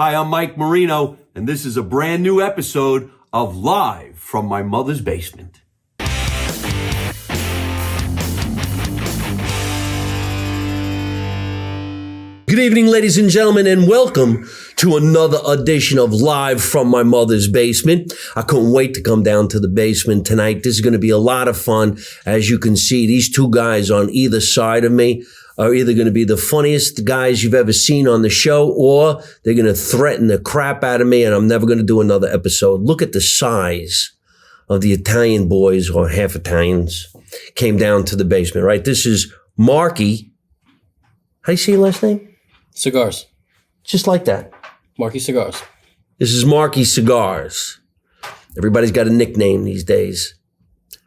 Hi, I'm Mike Marino, and this is a brand new episode of Live from My Mother's Basement. Good evening, ladies and gentlemen, and welcome to another edition of Live from My Mother's Basement. I couldn't wait to come down to the basement tonight. This is going to be a lot of fun. As you can see, these two guys on either side of me are either going to be the funniest guys you've ever seen on the show, or they're going to threaten the crap out of me, and I'm never going to do another episode. Look at the size of the Italian boys, or half Italians, came down to the basement, right? This is Marky. How do you say your last name? Cigars. Just like that. Marky Cigars. This is Marky Cigars. Everybody's got a nickname these days.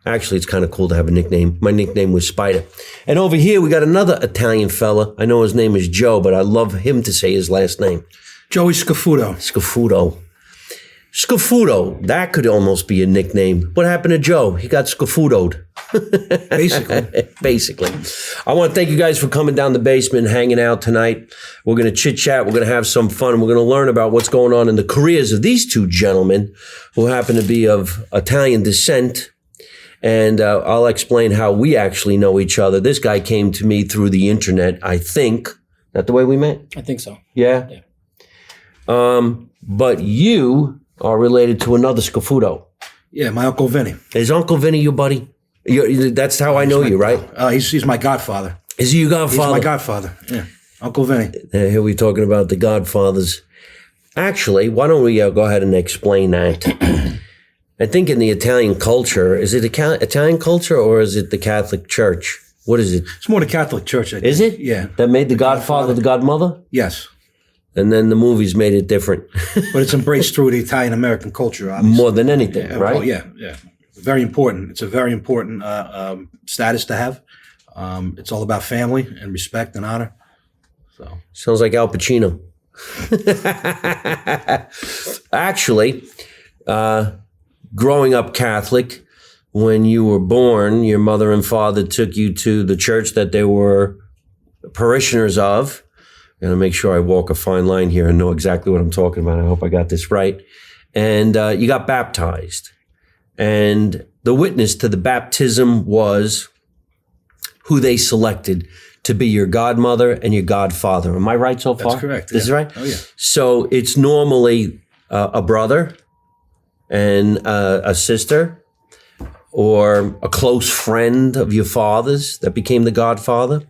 Actually, it's kind of cool to have a nickname. My nickname was Spider. And over here, we got another Italian fella. I know his name is Joe, but I love him to say his last name. Joey Scafuto. Scafuto. Scafuto. That could almost be a nickname. What happened to Joe? He got scafutoed. Basically. I want to thank you guys for coming down the basement and hanging out tonight. We're going to chit-chat. We're going to have some fun. We're going to learn about what's going on in the careers of these two gentlemen who happen to be of Italian descent. And I'll explain how we actually know each other. This guy came to me through the internet, I think. That the way we met? I think so. Yeah? But you are related to another Scafuto. Yeah, my Uncle Vinny. Is Uncle Vinny your buddy? That's how I know you, right? He's my godfather. Is he your godfather? He's my godfather, yeah. Uncle Vinny. Here we're talking about the godfathers. Actually, why don't we go ahead and explain that? I think in the Italian culture, is it Italian culture or is it the Catholic Church? What is it? It's more the Catholic Church, I think. Is it? Yeah. That made the godfather the godmother? Yes. And then the movies made it different. But it's embraced through the Italian-American culture, obviously. More than anything, right? Oh, yeah. Very important. It's a very important status to have. It's all about family and respect and honor. So sounds like Al Pacino. Actually, growing up Catholic, when you were born, your mother and father took you to the church that they were parishioners of. I'm going to make sure I walk a fine line here and know exactly what I'm talking about. I hope I got this right. And you got baptized. And the witness to the baptism was who they selected to be your godmother and your godfather. Am I right so far? That's correct. This is right? Oh, yeah. So it's normally a brother and a sister or a close friend of your father's that became the godfather.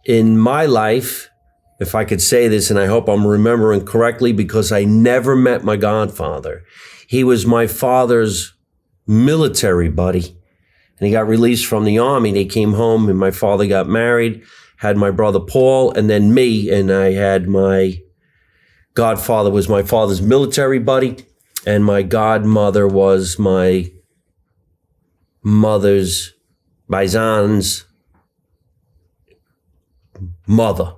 In my life, if I could say this, and I hope I'm remembering correctly because I never met my godfather. He was my father's military buddy. And he got released from the army. They came home and my father got married, had my brother Paul, and then me. And I had my godfather was my father's military buddy. And my godmother was my mother's, Baizan's mother,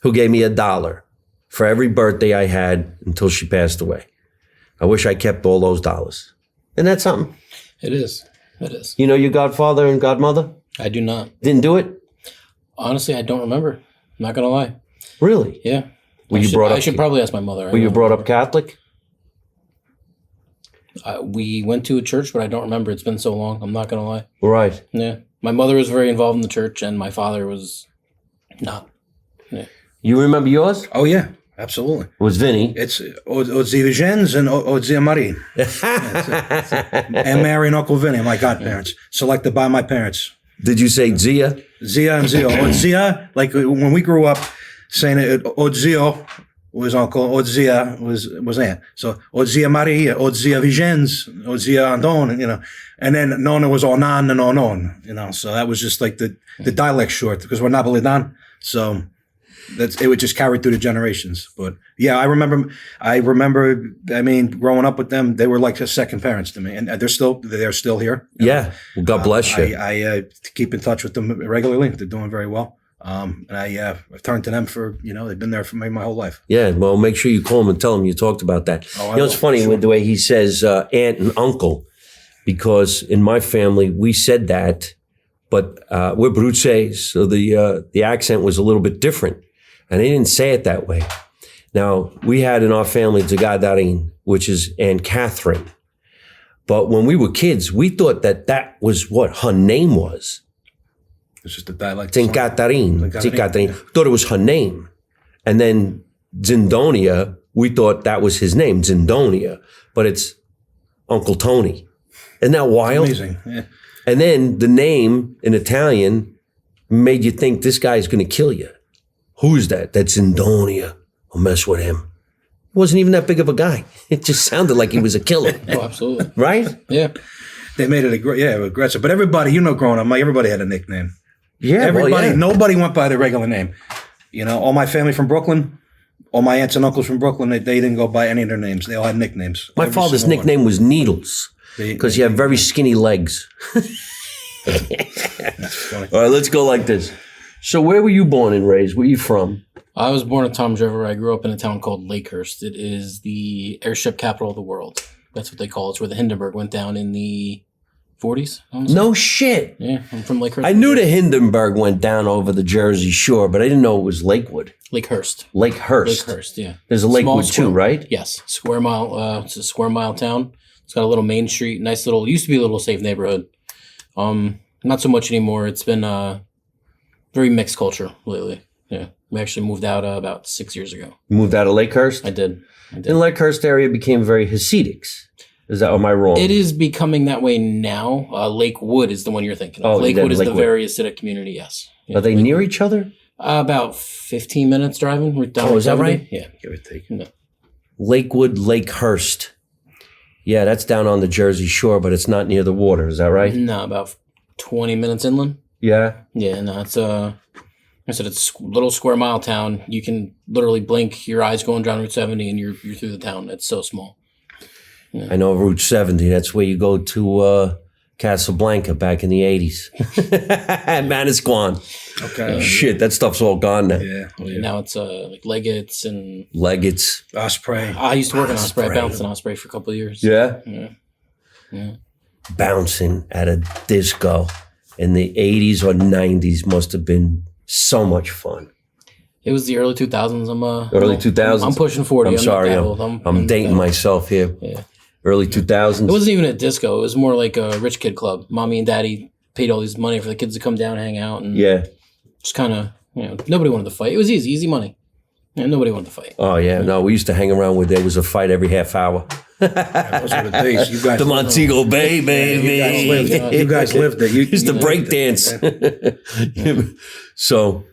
who gave me $1 for every birthday I had until she passed away. I wish I kept all those dollars. Isn't that something? It is. It is. You know your godfather and godmother? I do not. Didn't do it? Honestly, I don't remember. I'm not going to lie. Really? Yeah. I should probably ask my mother. Were you brought up Catholic? We went to a church, but I don't remember. It's been so long. I'm not going to lie. Right. Yeah. My mother was very involved in the church, and my father was not. Yeah. You remember yours? Oh, yeah. Absolutely. It was Vinny. It's Ozzy Vigens and Ozzy Marino. And Mary and Uncle Vinny, my godparents, selected by my parents. Did you say Zia? Zia and Zio. Ozia, like when we grew up, saying it, Ozio was uncle, Ozia was aunt. So Ozia Maria, Ozia Vigens, Ozia Andon, and then Nona was Onan and Onon, so that was just like the dialect short because we're Napolitan. So it would just carry through the generations. But yeah, I remember, growing up with them, they were like second parents to me, and they're still here. Yeah. Well, God bless you. I keep in touch with them regularly. They're doing very well. And I've turned to them for, they've been there for me my whole life. Yeah. Well, make sure you call them and tell them you talked about that. It's funny with the way he says aunt and uncle, because in my family, we said that, but we're Bruce, so the accent was a little bit different. And they didn't say it that way. Now, we had in our family Zagadarin, which is Aunt Catherine. But when we were kids, we thought that was what her name was. It's just a dialect. Zincatarin. Zincatarin. Thought it was her name. And then Zindonia, we thought that was his name, Zindonia. But it's Uncle Tony. Isn't that wild? Amazing. Yeah. And then the name in Italian made you think this guy's going to kill you. Who's that? That's Zindonia. I'll mess with him. He wasn't even that big of a guy. It just sounded like he was a killer. Oh, absolutely. Right? Yeah. They made it aggressive. But everybody, growing up, everybody had a nickname. Yeah, Everybody, nobody went by their regular name. All my family from Brooklyn, all my aunts and uncles from Brooklyn, they didn't go by any of their names. They all had nicknames. My father's nickname was Needles because he had very skinny legs. That's funny. All right, let's go like this. So where were you born and raised? Where are you from? I was born in Toms River. I grew up in a town called Lakehurst. It is the airship capital of the world. That's what they call it. It's where the Hindenburg went down in the 40s. No shit. Yeah, I'm from Lakehurst. I knew the Hindenburg went down over the Jersey Shore, but I didn't know it was Lakewood. Lakehurst. Lakehurst. Lakehurst, yeah. There's a Lakewood too, right? Yes. Square mile. It's a square mile town. It's got a little main street. Nice little, used to be a little safe neighborhood. Not so much anymore. It's been very mixed culture lately. Yeah. We actually moved out about 6 years ago. You moved out of Lakehurst? I did. And Lakehurst area became very Hasidics. Am I wrong? It is becoming that way now. Lakewood is the one you're thinking of. Lakewood is the very acidic community, yes. Yeah, Are they near each other? About 15 minutes driving. We're down is that right? Yeah, give or take. No. Lakewood, Lakehurst. Yeah, that's down on the Jersey Shore, but it's not near the water. Is that right? No, about 20 minutes inland. Yeah. Yeah, no, it's I said it's a little square mile town. You can literally blink your eyes going down Route 70 and you're through the town. It's so small. Yeah. I know Route 70. That's where you go to Casablanca back in the 80s. Manasquan. Okay. Shit, that stuff's all gone now. Yeah. Now it's like Leggett's and Leggett's. Osprey. I used to work in Osprey. I bounced in Osprey for a couple of years. Yeah? Yeah. Bouncing at a disco in the 80s or 90s must have been so much fun. It was the early 2000s. Early 2000s? I'm pushing 40. I'm sorry. Not that old. I'm dating myself here. Yeah. Early 2000s. It wasn't even a disco. It was more like a rich kid club. Mommy and daddy paid all these money for the kids to come down and hang out. And just kind of, nobody wanted to fight. It was easy money. Yeah, nobody wanted to fight. Oh, yeah. No, we used to hang around where there was a fight every half hour. Those were the days. You guys the Montego Bay, baby. You guys lived it. Used to break dance. So,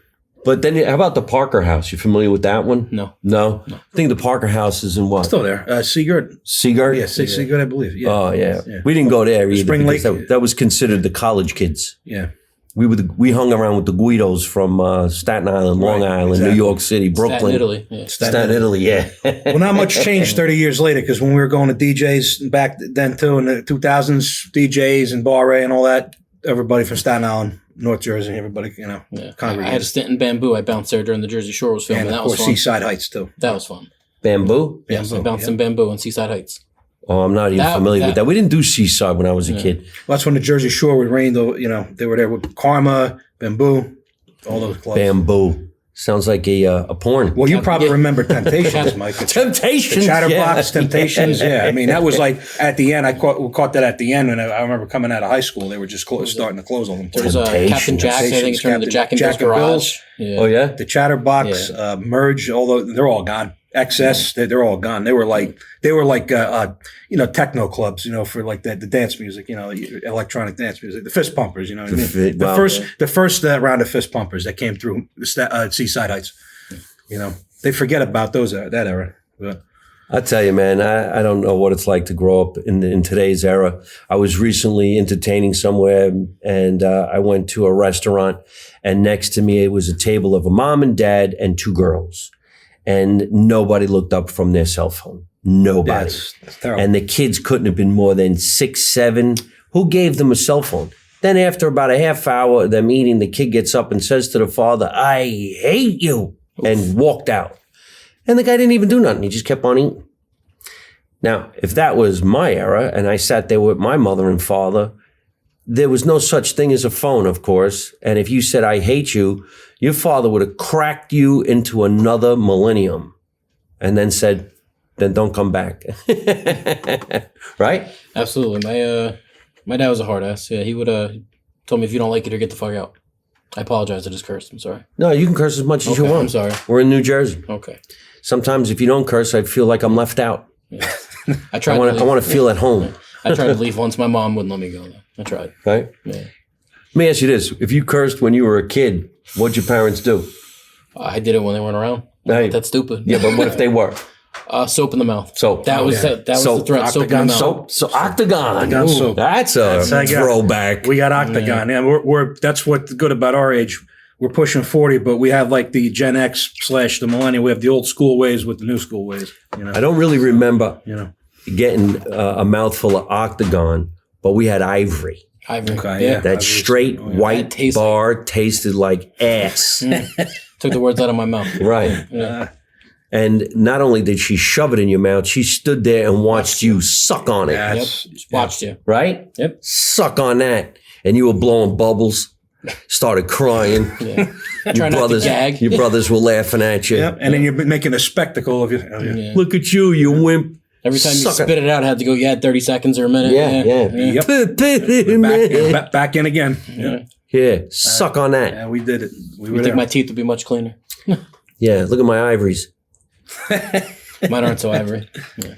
but then how about the Parker House? You familiar with that one? No? I think the Parker House is in what? Still there. Seagard. Seagard? Yeah, Seagard, I believe. Yeah. Oh, yeah. We didn't go there either. Spring Lake. That was considered the college kids. Yeah. We hung around with the Guidos from Staten Island, Long Island, exactly. New York City, Brooklyn. Staten Italy. Yeah. Staten Italy, yeah. Well, not much changed 30 years later because when we were going to DJs back then too in the 2000s, DJs and Bar A and all that, everybody from Staten Island, North Jersey, everybody, congregated. I had a stint in Bamboo. I bounced there during the Jersey Shore was filming. And that of was course, fun. Seaside Heights too. That was fun. Bamboo? Yes, I bounced in Bamboo in Seaside Heights. Oh, I'm not even familiar with that. We didn't do Seaside when I was a kid. Well, that's when the Jersey Shore would rain. Though, they were there with Karma, Bamboo, all those clubs. Bamboo. Sounds like a porn. Well, you probably remember Temptations, Mike. Temptations. The Chatterbox, Temptations. Yeah, I mean, that was like at the end. We caught that at the end, and I remember coming out of high school. They were just starting to close on them. There was Captain Jack. I think it turned into Jack and Bill's Garage. Yeah. Oh, yeah? The Chatterbox, Merge, although they're all gone. XS, they're all gone. They were like techno clubs, for like the dance music, electronic dance music, the fist pumpers, what I mean? The first round of fist pumpers that came through Seaside Heights, they forget about that era. But I tell you, man, I don't know what it's like to grow up in today's era. I was recently entertaining somewhere and I went to a restaurant and next to me it was a table of a mom and dad and two girls. And nobody looked up from their cell phone. Nobody. That's terrible. And the kids couldn't have been more than 6, 7. Who gave them a cell phone? Then after about a half hour of them eating, the kid gets up and says to the father, "I hate you," and walked out. And the guy didn't even do nothing. He just kept on eating. Now, if that was my era and I sat there with my mother and father, there was no such thing as a phone, of course. And if you said, "I hate you," your father would have cracked you into another millennium. and then said, then don't come back. Right? Absolutely. My dad was a hard ass. Yeah, he would told me if you don't like it, or get the fuck out. I apologize. I just cursed. I'm sorry. No, you can curse as much as you want. I'm sorry. We're in New Jersey. Okay. Sometimes if you don't curse, I feel like I'm left out. Yeah. I want to feel at home. I tried to leave once. My mom wouldn't let me go, though. I tried. Right? Yeah. Let me ask you this. If you cursed when you were a kid, what'd your parents do? I did it when they weren't around. Hey. That's stupid. Yeah, but what if they were? Soap in the mouth. Soap. That was the threat. Soap in the mouth. So Octagon. Octagon soap. That's a throwback. We got Octagon. Yeah, we're that's what's good about our age. We're pushing 40, but we have like the Gen X / the millennial. We have the old school ways with the new school ways. You know? I don't really remember getting a mouthful of Octagon, but we had Ivory. Ivory. Okay, Yeah. yeah. That straight white bar tasted like ass. Took the words out of my mouth. Right. And not only did she shove it in your mouth, she stood there and watched you suck on it. Yeah. Yep. Just watched you. Right? Yep. Suck on that. And you were blowing bubbles, started crying. Yeah. Trying not to gag. Your brothers were laughing at you. Yep. And then you're making a spectacle of you. Yeah. Look at you, you wimp. Every time you spit it out, it had to go, 30 seconds or a minute. Yep. Back in again. Yeah. Suck on that. Yeah, we did it. You think my teeth would be much cleaner? Yeah, look at my ivories. Mine aren't so ivory.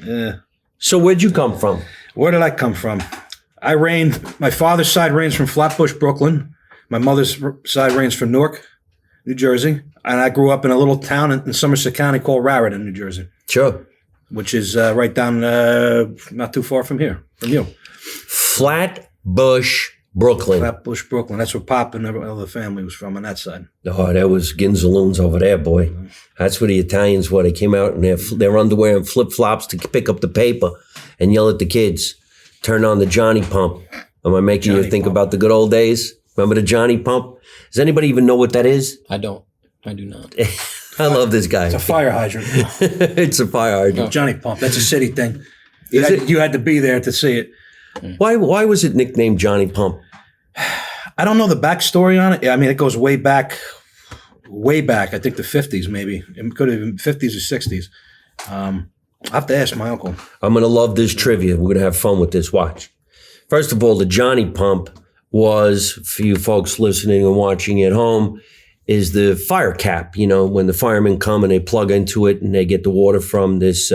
Yeah. So where'd you come from? Where did I come from? My father's side reigns from Flatbush, Brooklyn. My mother's side reigns from Newark, New Jersey. And I grew up in a little town in Somerset County called Raritan, New Jersey. Sure. Which is right down, not too far from here, from you. Flatbush, Brooklyn. Flatbush, Brooklyn. That's where Pop and all the family was from on that side. Oh, that was Ginzaloons over there, boy. That's where the Italians were. They came out in their underwear and flip-flops to pick up the paper and yell at the kids. Turn on the Johnny Pump. Am I making you think about the good old days? Remember the Johnny Pump? Does anybody even know what that is? I don't. I do not. I love this guy. It's a fire hydrant. It's a fire hydrant. Johnny Pump. That's a city thing. You had to be there to see it. Why was it nicknamed Johnny Pump? I don't know the backstory on it. I mean, it goes way back. I think the 50s maybe. It could have been 50s or 60s. I'll have to ask my uncle. I'm going to love this trivia. We're going to have fun with this. Watch. First of all, the Johnny Pump was, for you folks listening and watching at home, is the fire cap. You know, when the firemen come and they plug into it and they get the water from this,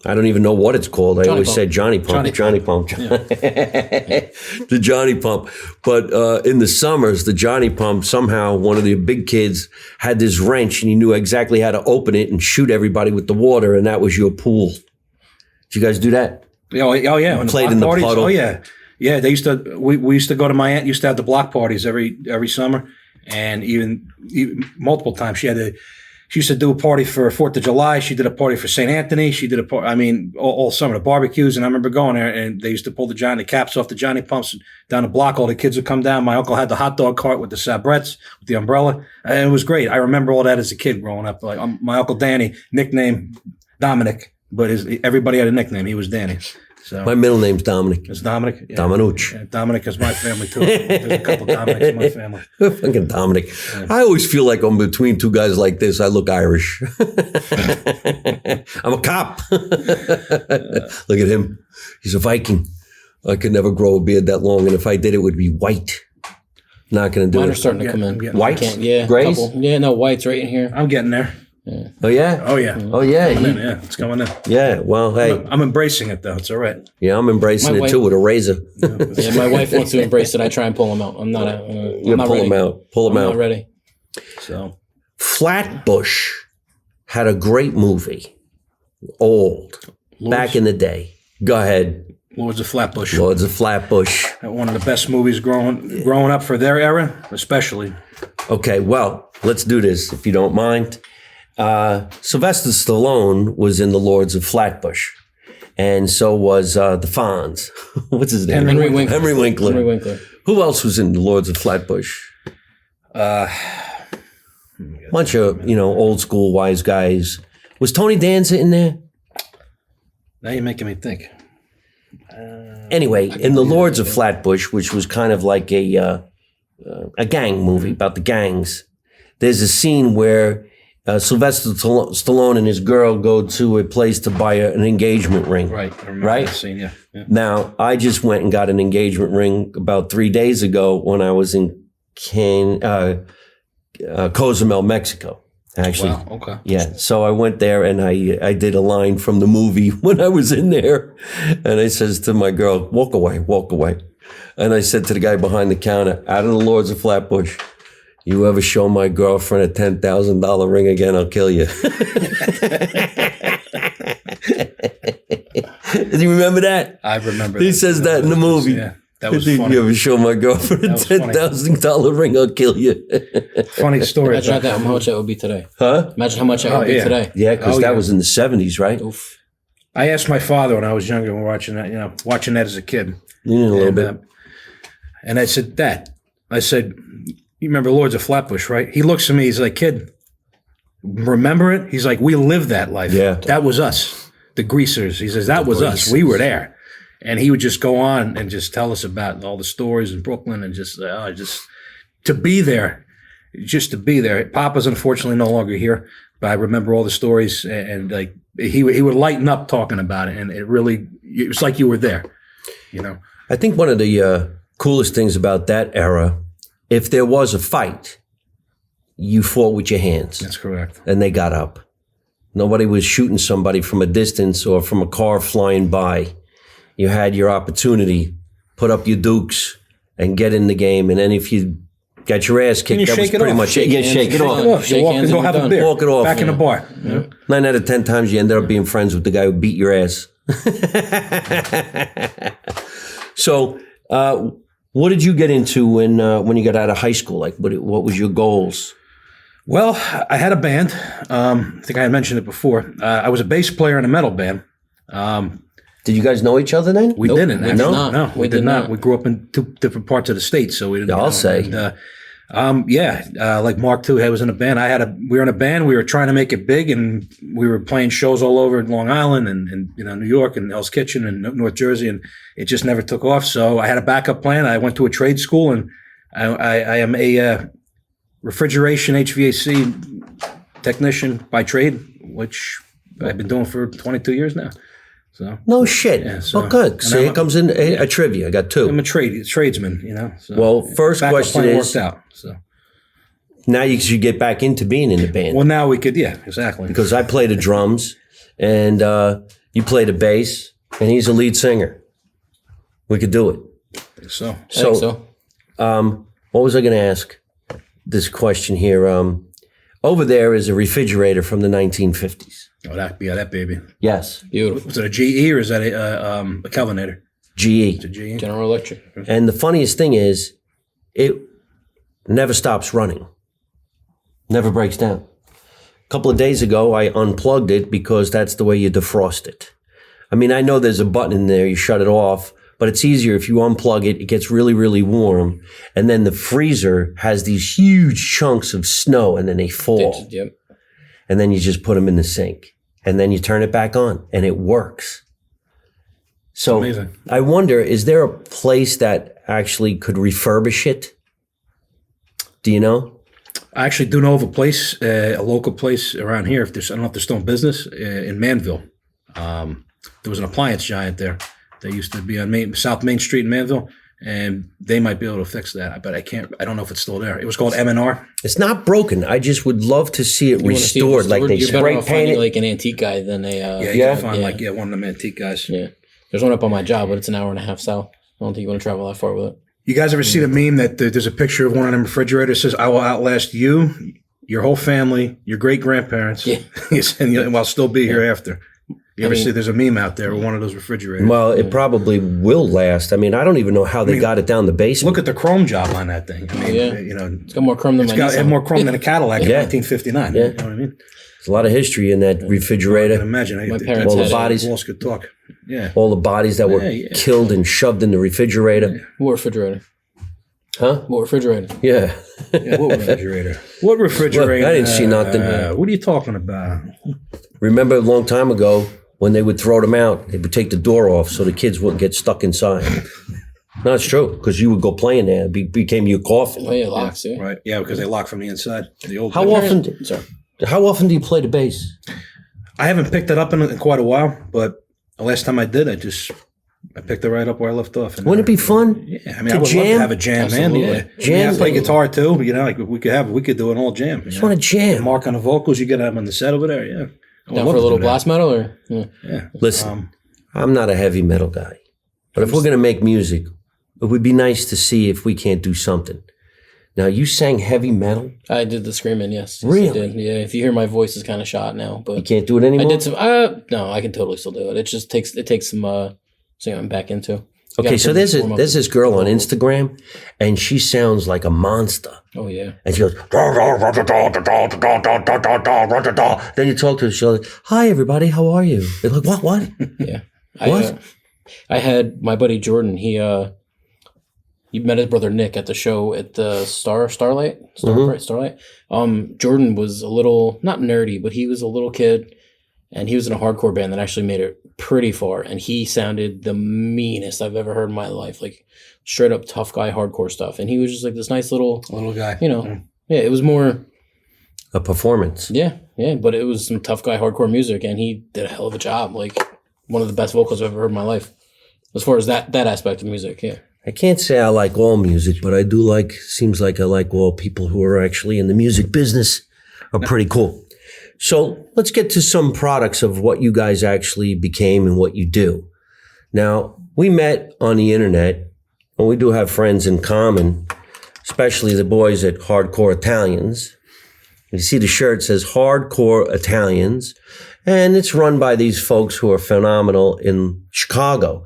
I don't even know what it's called. I always said Johnny Pump. Johnny Pump. Yeah. The Johnny Pump. But in the summers, the Johnny Pump, somehow one of the big kids had this wrench and he knew exactly how to open it and shoot everybody with the water, and that was your pool. Did you guys do that? Oh yeah. Played in the puddle. Oh yeah. Yeah, they used to. We used to go to my aunt. Used to have the block parties every summer, and even multiple times. She used to do a party for 4th of July. She did a party for St. Anthony. She did a party. I mean, all summer, the barbecues. And I remember going there, and they used to pull the caps off the Johnny Pumps down the block. All the kids would come down. My uncle had the hot dog cart with the sabrettes, with the umbrella, and it was great. I remember all that as a kid growing up. Like my uncle Danny, nickname Dominic, but everybody had a nickname. He was Danny. So My middle name's Dominic. it's Dominic. Yeah. Dominucci. Yeah, Dominic is my family too. There's a couple Dominics in my family. Fucking Dominic. I always feel like I'm between two guys like this. I look Irish. I'm a cop. Look at him. He's a Viking. I could never grow a beard that long, and if I did, it would be white. Not going to do Mine it. are starting to come in. Whites? Yeah. Grays? Couple. Yeah, no, whites right in here. I'm getting there. Oh, yeah? Oh yeah. Oh, yeah. Coming in, yeah, it's going in. Yeah, well, hey. I'm embracing it though. It's all right. Yeah, I'm embracing My it wife- too with a razor. Yeah, my wife wants to embrace it. I try and pull them out. I'm not. You not pull ready. them out. Pull them I'm out. not ready. So Flatbush had a great movie. Old. Back in the day. Go ahead. Lords of Flatbush. Lords of Flatbush. One of the best movies growing up for their era, especially. Okay, well, let's do this if you don't mind. Sylvester Stallone was in the Lords of Flatbush, and so was the Fonz. What's his name? Henry Winkler. Henry Winkler. Henry Winkler. Who else was in the Lords of Flatbush? Bunch of old school wise guys. Was Tony Danza in there? Now you're making me think. Anyway, in the Lords of Flatbush, which was kind of like a gang movie about the gangs, there's a scene where Sylvester Stallone and his girl go to a place to buy an engagement ring. Right. I remember Right? that scene, yeah. Now, I just went and got an engagement ring about 3 days ago when I was in Cozumel, Mexico. Actually, Wow, okay. yeah. So I went there and I did a line from the movie when I was in there, and I says to my girl, "Walk away, walk away." And I said to the guy behind the counter, "Out of the Lords of Flatbush, you ever show my girlfriend a $10,000 ring again, I'll kill you." Do you remember that? I remember He that. says that in the movie. Yeah, that was Did funny. you ever show my girlfriend a That was funny. $10,000 ring, I'll kill you. Funny story. Imagine how much that would be today. Huh? Imagine how much that would be yeah. today. Yeah, because Oh, that yeah. was in the 70s, right? Oof. I asked my father when I was younger, watching that as a kid. A little And, bit. and I said, "Dad," I said, "you remember Lords of Flatbush, right?" He looks at me, he's like, "Kid, remember it?" He's like, "We lived that life. Yeah. That was us, the greasers." He says, "That was us. We were there." And he would just go on and just tell us about all the stories in Brooklyn and just to be there, just to be there. Papa's unfortunately no longer here, but I remember all the stories and like he would lighten up talking about it, and it was like you were there, you know. I think one of the coolest things about that era, if there was a fight, you fought with your hands. That's correct. And they got up. Nobody was shooting somebody from a distance or from a car flying by. You had your opportunity, put up your dukes, and get in the game. And then if you got your ass kicked, you that was shake it pretty off. much it. Shake You hands, shake it shake off. it off. You Shake walk hands and go and have you're a done. beer. Walk it off. Back in the bar. 9 out of 10 times you ended up being friends with the guy who beat your ass. So, what did you get into when you got out of high school? Like, what was your goals? Well, I had a band. I think I had mentioned it before. I was a bass player in a metal band. Did you guys know each other then? We Nope, didn't. we did actually. not. No, we did not. We grew up in 2 different parts of the state, so we didn't. Yeah, I'll say. Like Mark too. I was in a band. We were in a band. We were trying to make it big, and we were playing shows all over Long Island and New York and Hell's Kitchen and North Jersey, and it just never took off. So I had a backup plan. I went to a trade school, and I am a refrigeration HVAC technician by trade, which I've been doing for 22 years now. So No shit. Yeah, so- Well, good. and So I'm here a- comes in a trivia. I got 2. I'm a tradesman, So Well, first backup question plan is, worked out. So now you should get back into being in the band. well, now we could, yeah, exactly. Because I play the drums, and you play the bass, and he's a lead singer. We could do it. So I think so. What was I going to ask? This question here. Over there is a refrigerator from the 1950s. that baby. Yes, Beautiful. Was it a GE or is that a Kelvinator? GE. It's a GE. General Electric. And the funniest thing is, it never stops running. Never breaks down. A couple of days ago, I unplugged it because that's the way you defrost it. I mean, I know there's a button in there, you shut it off, but it's easier if you unplug it, it gets really, really warm. And then the freezer has these huge chunks of snow and then they fall. Yep. And then you just put them in the sink. And then you turn it back on and it works. So Amazing. I wonder, is there a place that actually could refurbish it? Do you know? I actually do know of a place, a local place around here. I don't know if they're still in business in Manville. There was an appliance giant there. They used to be on South Main Street in Manville, and they might be able to fix that. But I can't. I don't know if it's still there. It was called M&R. It's not broken. I just would love to see it You wanna see it restored. Like they You're better spray off finding paint it. like an antique guy than a. Yeah, you Yeah. can find Yeah. one of them antique guys. Yeah. There's one up on my job, but it's an hour and a half south. I don't think you want to travel that far with it. You guys ever see the meme that there's a picture of one of them refrigerators that says, "I will outlast you, your whole family, your great grandparents, and I'll still be here after." You ever see there's a meme out there with one of those refrigerators? Well, it probably will last. I mean, I don't even know how they got it down the basement. Look at the chrome job on that thing. I mean, Yeah. It's got more chrome than my it had Nissan. more chrome than a Cadillac in Yeah. 1959. Yeah. You know what I mean? There's a lot of history in that I refrigerator. can imagine. My parents All the had bodies. Walls could talk. Yeah. All the bodies that were Yeah. killed and shoved in the refrigerator. What refrigerator? Huh? What refrigerator? Yeah. Yeah, what refrigerator? What refrigerator? Look, I didn't see nothing. What are you talking about? Remember a long time ago when they would throw them out, they would take the door off so the kids wouldn't get stuck inside. No, it's true, because you would go play in there. It became your coffin. Oh yeah, locks. Yeah. Right. Yeah, because they lock from the inside. The old. How often? Sorry. How often do you play the bass? I haven't picked it up in quite a while, but the last time I did, I picked it right up where I left off. And Wouldn't it be fun? Yeah, I mean, I would love to have a jam, Absolutely. man. Yeah, Jam. I play guitar too. You know, like we could do an whole jam. I just want to jam. Mark on the vocals. You get him on the set over there. Yeah. Down for a little blast metal, or Yeah. Listen, I'm not a heavy metal guy, but if we're going to make music, it would be nice to see if we can't do something. Now, you sang heavy metal. I did the screaming. Yes, Really? I did. Yeah. If you hear my voice is kind of shot now, but You can't do it anymore? I did some. No, I can totally still do it. It just takes some singing back into. You Okay, gotta so put there's the form up. this girl on Instagram, and she sounds like a monster. Oh yeah. And she goes, then you talk to her, she'll like, hi, everybody, how are you? They're like, what? Yeah. What? I had my buddy Jordan. He met his brother Nick at the show at the Starlight. Jordan was a little not nerdy, but he was a little kid, and he was in a hardcore band that actually made it pretty far. And he sounded the meanest I've ever heard in my life, like straight up tough guy hardcore stuff. And he was just like this nice little guy. you know, yeah. It was more. A performance. Yeah, but it was some tough guy hardcore music, and he did a hell of a job. Like one of the best vocals I've ever heard in my life, as far as that aspect of music. Yeah, I can't say I like all music, but I do seems like I like all people who are actually in the music business are pretty cool. So let's get to some products of what you guys actually became and what you do. Now, we met on the internet, and we do have friends in common, especially the boys at Hardcore Italians. You see the shirt says Hardcore Italians, and it's run by these folks who are phenomenal in Chicago.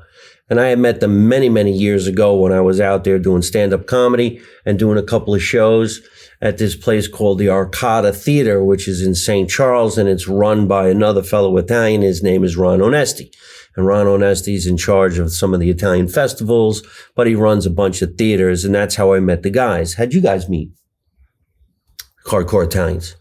And I had met them many, many years ago when I was out there doing stand-up comedy and doing a couple of shows at this place called the Arcada Theater, which is in St. Charles, and it's run by another fellow Italian. His name is Ron Onesti. And Ron Onesti is in charge of some of the Italian festivals, but he runs a bunch of theaters, and that's how I met the guys. How'd you guys meet? Hardcore Italians?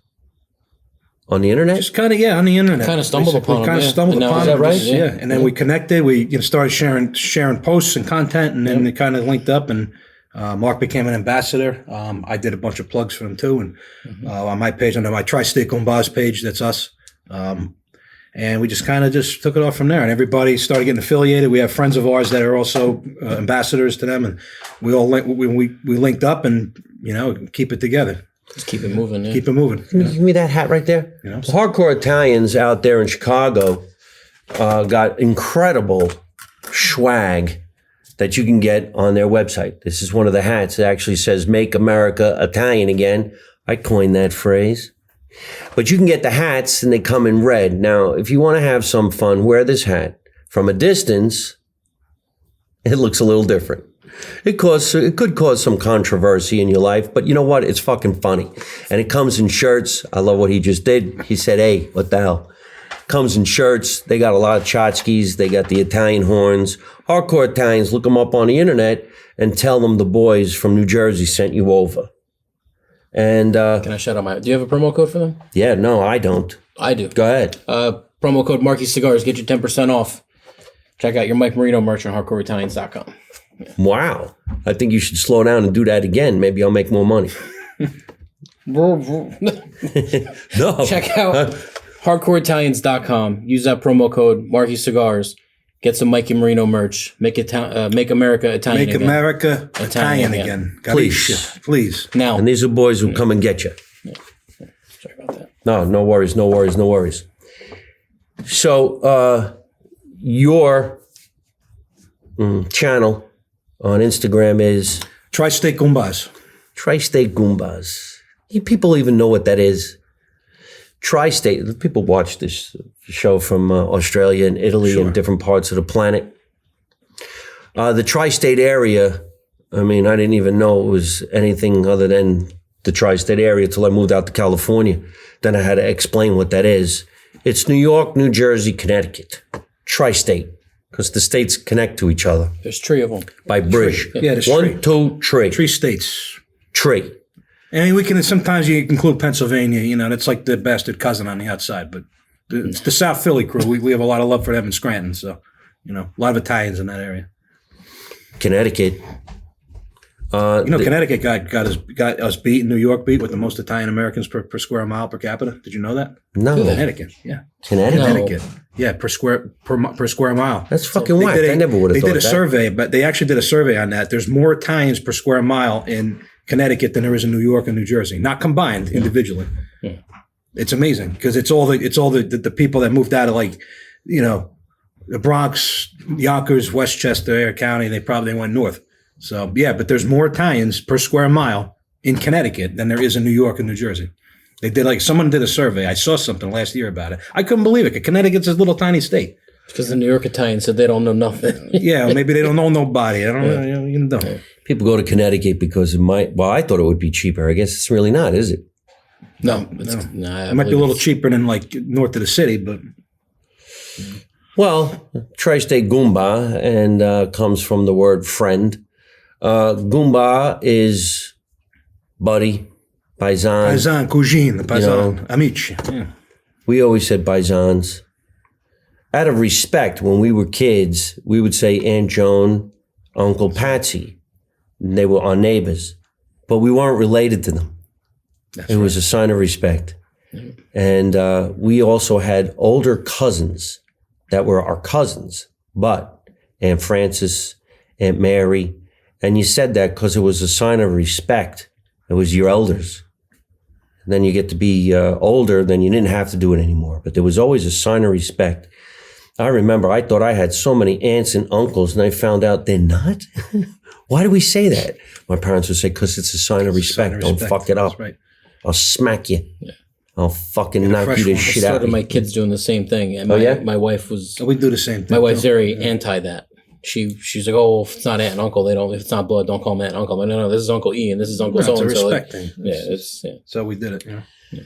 On the internet? Just kind of, on the internet. Kind of stumbled upon We kind of him, stumbled And now- upon Is that it. right? Yeah. And then we connected. We started sharing posts and content, and then it kind of linked up. And Mark became an ambassador. I did a bunch of plugs for him too. And on my page, under my Tri-State Gumbaz page, that's us. And we just took it off from there. And everybody started getting affiliated. We have friends of ours that are also ambassadors to them, and we all we linked up, and keep it together. just keep it moving. Yeah. Keep it moving. Give me that hat right there. The Hardcore Italians out there in Chicago got incredible swag that you can get on their website. This is one of the hats. It actually says "Make America Italian Again." I coined that phrase. But you can get the hats, and they come in red. Now, if you want to have some fun, wear this hat. From a distance, it looks a little different. It could cause some controversy in your life, but you know what? It's fucking funny. And it comes in shirts. I love what he just did. He said, hey, what the hell? Comes in shirts. They got a lot of tchotchkes. They got the Italian horns. Hardcore Italians, look them up on the internet and tell them the boys from New Jersey sent you over. And Can I shout out do you have a promo code for them? yeah, no, I don't. I do. Go ahead. Promo code Marky Cigars, get you 10% off. Check out your Mike Marino merch on hardcoreitalians.com. Wow. I think you should slow down and do that again. Maybe I'll make more money. No. Check out hardcoreitalians.com. Use that promo code Marky Cigars. Get some Mikey Marino merch. Make America Italian Make again. America Italian Italian again. again. Please. Please. Now, And these are boys who come and get you. sorry about that. No worries. So, your channel on Instagram is Tri-State Gumbaz. Tri-State Goombas. You people even know what that is? Tri-State. People watch this show from Australia and Italy and different parts of the planet. The Tri-State area, I mean, I didn't even know it was anything other than the Tri-State area till I moved out to California. Then I had to explain what that is. It's New York, New Jersey, Connecticut. Tri-State. Because the states connect to each other There's three of them. by bridge. Yeah, there's One, two, three. three states. Tree. I mean, we can sometimes you include Pennsylvania. That's like the bastard cousin on the outside. But it's the South Philly crew. We have a lot of love for them in Scranton. So, a lot of Italians in that area. Connecticut. Connecticut got us beat, New York beat with the most Italian Americans per square mile per capita. Did you know that? No. Connecticut, yeah. Connecticut? Yeah, per square mile. That's fucking whack. I never would have thought that. They did a survey, but they actually did a survey on that. There's more Italians per square mile in Connecticut than there is in New York and New Jersey, not combined individually. Yeah. It's amazing because it's all the people that moved out of the Bronx, Yonkers, Westchester, Air County. They went north. So yeah, but there's more Italians per square mile in Connecticut than there is in New York and New Jersey. They did someone did a survey. I saw something last year about it. I couldn't believe it. Connecticut's a little tiny state. Because the New York Italians said they don't know nothing. Yeah, maybe they don't know nobody. I don't know. Yeah. People go to Connecticut because I thought it would be cheaper. I guess it's really not, is it? No. It might be a little cheaper than north of the city, but. Well, tri-state Goomba and comes from the word friend. Goomba is buddy, paisan. Paisan, cousine, paisan, amici. Yeah. We always said paisans. Out of respect, when we were kids, we would say Aunt Joan, Uncle Patsy. They were our neighbors, but we weren't related to them. It was a sign of respect. Mm-hmm. And we also had older cousins that were our cousins, but Aunt Frances, Aunt Mary, and you said that because it was a sign of respect. It was your elders. And then you get to be older, then you didn't have to do it anymore. But there was always a sign of respect. I remember I thought I had so many aunts and uncles, and I found out they're not. Why do we say that? My parents would say, because it's a sign of respect. Don't fuck it up. That's right. I'll smack you. Yeah. I'll fucking knock you the shit out of you. My kids doing the same thing. And my wife was... We do the same thing. My wife's very anti that. She's like, oh, if it's not aunt and uncle, if it's not blood, don't call them aunt and uncle. I'm like, no, this is Uncle E and this is Uncle so-and-so. It's a respect thing. Yeah, So we did it. Yeah.